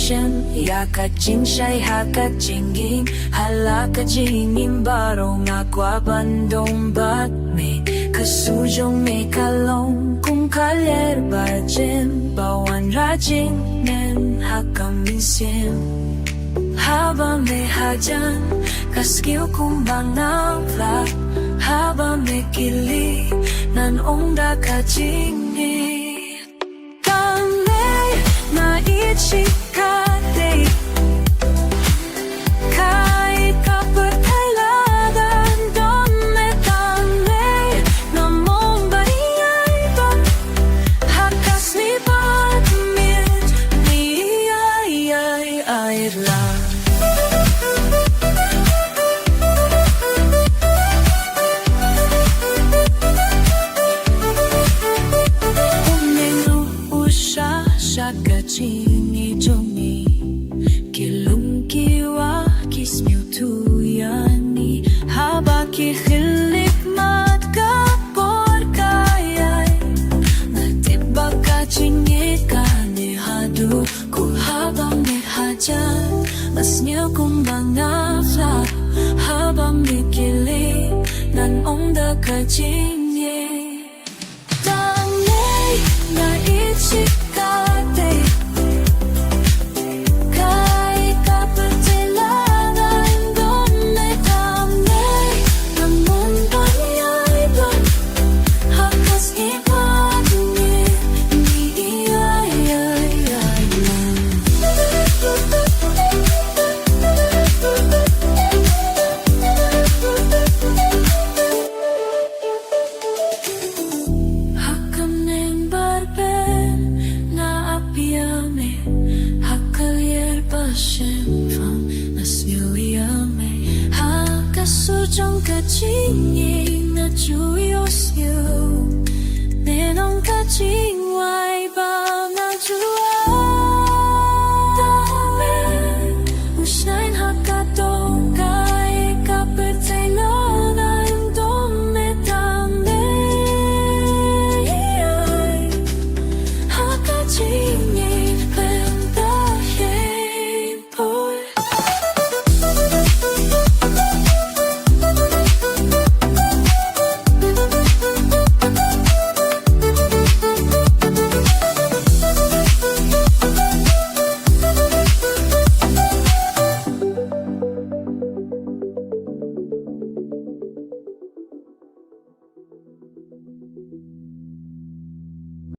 shem ya ka jing shai ha ka jinging hala ka jingin barong aqua bandong bat me kasujong me kalong kung kalyer barjem bawan rajing nen hakam misim haba me hajan kaskiw kung banang fla haba me kili nan ongda ka jingin Chikate kahit kapatalagan dometane namong bayayban hakas ni patmit ni ay lang umenu usha shakachi Jomi kilung kiwa kismiu tuyani haba kihilik mat kapor kayay natibag ka chingi ka ni hadu ku haba mi hajan mas niyo kung mga flap haba mi kili nan ongda ka chingi Tanay na ichikate Sujong kaching na chuyos yo nenong kaching